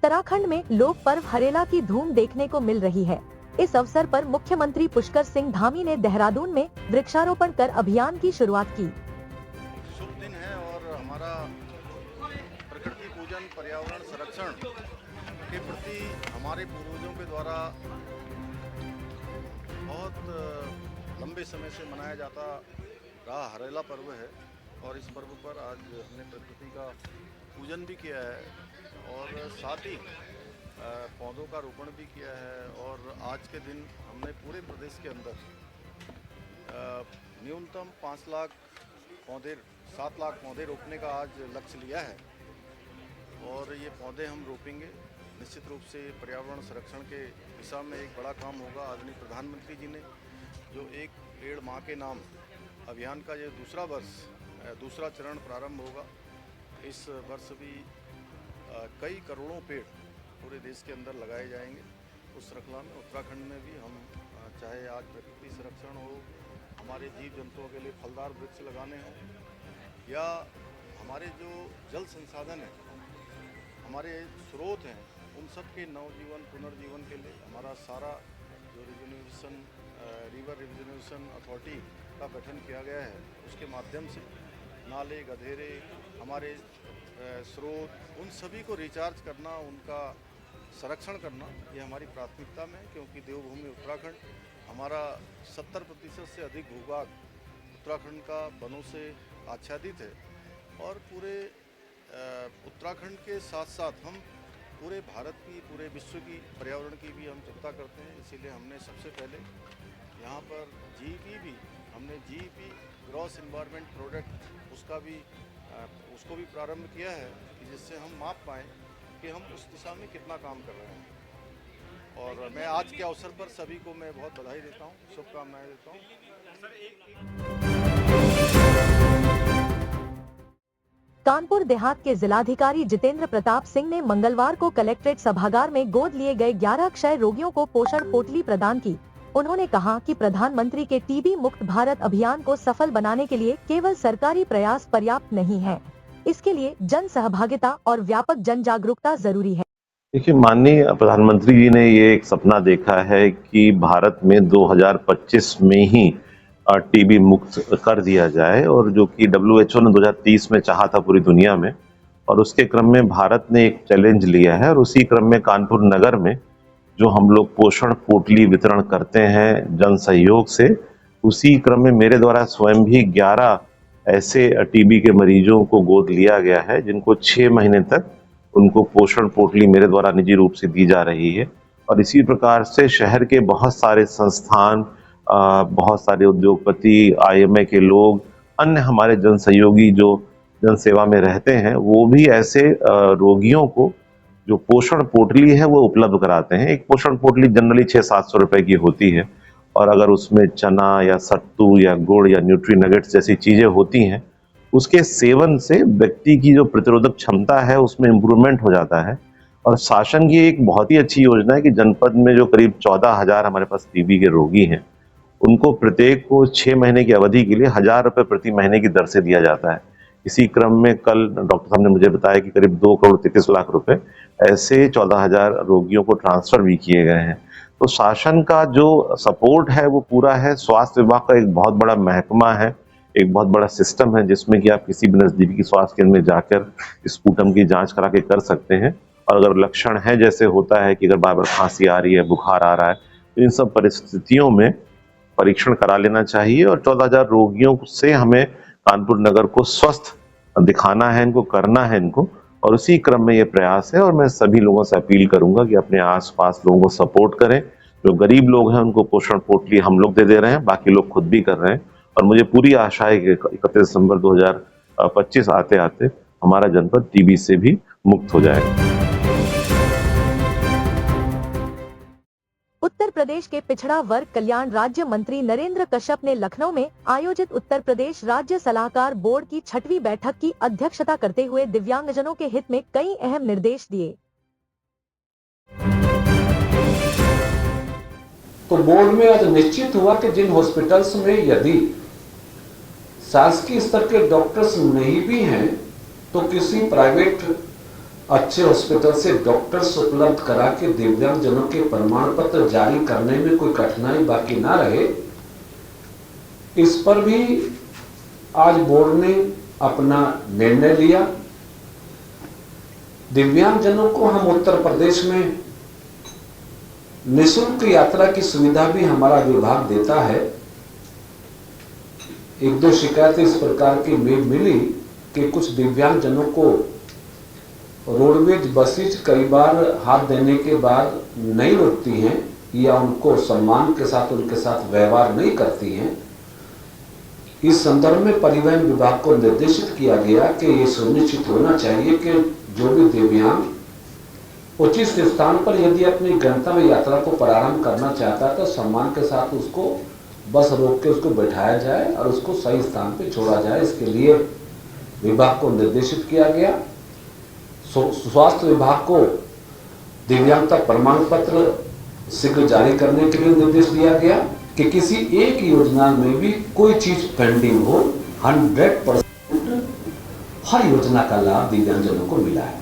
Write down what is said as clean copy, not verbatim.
उत्तराखंड में लोक पर्व हरेला की धूम देखने को मिल रही है। इस अवसर पर मुख्यमंत्री पुष्कर सिंह धामी ने देहरादून में वृक्षारोपण कर अभियान की शुरुआत की। शुभ दिन है और हमारा प्रकृति पूजन, पर्यावरण संरक्षण के प्रति हमारे पूर्वजों के द्वारा बहुत लंबे समय से मनाया जाता रहा हरेला पर्व है और इस पर्व पर आज हमने प्रकृति का पूजन भी किया है और साथ ही पौधों का रोपण भी किया है। और आज के दिन हमने पूरे प्रदेश के अंदर न्यूनतम 7 लाख पौधे रोपने का आज लक्ष्य लिया है और ये पौधे हम रोपेंगे। निश्चित रूप से पर्यावरण संरक्षण के दिशा में एक बड़ा काम होगा। आदरणीय प्रधानमंत्री जी ने जो एक पेड़ माँ के नाम अभियान का ये दूसरा चरण प्रारंभ होगा। इस वर्ष भी कई करोड़ों पेड़ पूरे देश के अंदर लगाए जाएंगे। उस श्रृंखला में उत्तराखंड में भी हम चाहे आज प्रकृति संरक्षण हो, हमारे जीव जंतुओं के लिए फलदार वृक्ष लगाने हों या हमारे जो जल संसाधन है, हमारे स्रोत हैं, उन सब के नवजीवन पुनर्जीवन के लिए हमारा सारा जो रिवर रिजर्वेशन अथॉरिटी का गठन किया गया है, उसके माध्यम से नाले, गधेरे, हमारे स्रोत, उन सभी को रिचार्ज करना, उनका संरक्षण करना, ये हमारी प्राथमिकता में है। क्योंकि देवभूमि उत्तराखंड, हमारा 70% से अधिक भूभाग उत्तराखंड का वनों से आच्छादित है और पूरे उत्तराखंड के साथ साथ हम पूरे भारत की, पूरे विश्व की पर्यावरण की भी हम चिंता करते हैं। इसीलिए हमने सबसे पहले यहाँ पर जीईपी ग्रॉस एनवायरनमेंट प्रोडक्ट उसको भी प्रारंभ किया है कि जिससे हम माप पाएँ कि हम उस दिशा में कितना काम कर रहे हैं। और मैं आज के अवसर पर सभी को मैं बहुत बधाई देता हूँ, शुभकामनाएं देता हूँ। कानपुर देहात के जिलाधिकारी जितेंद्र प्रताप सिंह ने मंगलवार को कलेक्ट्रेट सभागार में गोद लिए गए 11 क्षय रोगियों को पोषण पोटली प्रदान की। उन्होंने कहा कि प्रधानमंत्री के टीबी मुक्त भारत अभियान को सफल बनाने के लिए केवल सरकारी प्रयास पर्याप्त नहीं है, इसके लिए जन सहभागिता और व्यापक जन जागरूकता जरूरी है। देखिए, माननीय प्रधानमंत्री जी ने ये एक सपना देखा है कि भारत में 2025 में ही टीबी मुक्त कर दिया जाए और जो कि WHO ने 2030 में चाहा था पूरी दुनिया में, और उसके क्रम में भारत ने एक चैलेंज लिया है। और उसी क्रम में कानपुर नगर में जो हम लोग पोषण पोटली वितरण करते हैं जन सहयोग से, उसी क्रम में मेरे द्वारा स्वयं भी 11 ऐसे टीबी के मरीजों को गोद लिया गया है जिनको 6 महीने तक उनको पोषण पोटली मेरे द्वारा निजी रूप से दी जा रही है। और इसी प्रकार से शहर के बहुत सारे संस्थान, बहुत सारे उद्योगपति, IMA के लोग, अन्य हमारे जन सहयोगी जो जन सेवा में रहते हैं, वो भी ऐसे रोगियों को जो पोषण पोटली है वो उपलब्ध कराते हैं। एक पोषण पोटली जनरली 600-700 रुपए की होती है और अगर उसमें चना या सत्तू या गुड़ या न्यूट्री नगेट्स जैसी चीजें होती हैं, उसके सेवन से व्यक्ति की जो प्रतिरोधक क्षमता है उसमें इम्प्रूवमेंट हो जाता है। और शासन की एक बहुत ही अच्छी योजना है कि जनपद में जो करीब 14,000 हमारे पास टीबी के रोगी हैं, उनको प्रत्येक को 6 महीने की अवधि के लिए 1,000 रुपये प्रति महीने की दर से दिया जाता है। इसी क्रम में कल डॉक्टर साहब ने मुझे बताया कि करीब 2 करोड़ 33 लाख रुपए ऐसे 14,000 रोगियों को ट्रांसफर भी किए गए हैं। तो शासन का जो सपोर्ट है वो पूरा है। स्वास्थ्य विभाग का एक बहुत बड़ा महकमा है, एक बहुत बड़ा सिस्टम है जिसमें कि आप किसी भी नजदीकी स्वास्थ्य केंद्र में जाकर स्पूटम की जांच करा के कर सकते हैं। और अगर लक्षण है, जैसे होता है कि अगर बार बार खांसी आ रही है, बुखार आ रहा है, तो इन सब परिस्थितियों में परीक्षण करा लेना चाहिए। और 14,000 रोगियों से हमें कानपुर नगर को स्वस्थ दिखाना है, इनको करना है इनको, और उसी क्रम में ये प्रयास है। और मैं सभी लोगों से अपील करूंगा कि अपने आसपास लोगों को सपोर्ट करें। जो गरीब लोग हैं उनको पोषण पोटली हम लोग दे रहे हैं, बाकी लोग खुद भी कर रहे हैं। और मुझे पूरी आशा है कि 31 दिसंबर 2025 आते आते हमारा जनपद टीबी से भी मुक्त हो जाएगा। उत्तर प्रदेश के पिछड़ा वर्ग कल्याण राज्य मंत्री नरेंद्र कश्यप ने लखनऊ में आयोजित उत्तर प्रदेश राज्य सलाहकार बोर्ड की 6वीं बैठक की अध्यक्षता करते हुए दिव्यांगजनों के हित में कई अहम निर्देश दिए। तो बोर्ड में आज निश्चित हुआ कि जिन हॉस्पिटल्स में यदि शासकीय स्तर के डॉक्टर्स नहीं भी हैं तो किसी प्राइवेट अच्छे हॉस्पिटल से डॉक्टर्स उपलब्ध करा के दिव्यांगजनों के प्रमाण पत्र जारी करने में कोई कठिनाई बाकी ना रहे, इस पर भी आज बोर्ड ने अपना निर्णय लिया। दिव्यांगजनों को हम उत्तर प्रदेश में निःशुल्क यात्रा की सुविधा भी हमारा विभाग देता है। एक दो शिकायतें इस प्रकार की मिली कि कुछ दिव्यांगजनों को रोडवेज बसेज कई बार हाथ देने के बाद नहीं रोकती हैं या उनको सम्मान के साथ उनके साथ व्यवहार नहीं करती हैं। इस संदर्भ में परिवहन विभाग को निर्देशित किया गया कि ये सुनिश्चित होना चाहिए कि जो भी दिव्यांग उचित स्थान पर यदि अपनी गंतव्य यात्रा को प्रारंभ करना चाहता है तो सम्मान के साथ उसको बस रोक के उसको बैठाया जाए और उसको सही स्थान पर छोड़ा जाए। इसके लिए विभाग को निर्देशित किया गया। स्वास्थ्य विभाग को दिव्यांगता प्रमाण पत्र शीघ्र जारी करने के लिए निर्देश दिया गया कि किसी एक योजना में भी कोई चीज पेंडिंग हो, 100% हर योजना का लाभ दिव्यांगजनों को मिला है।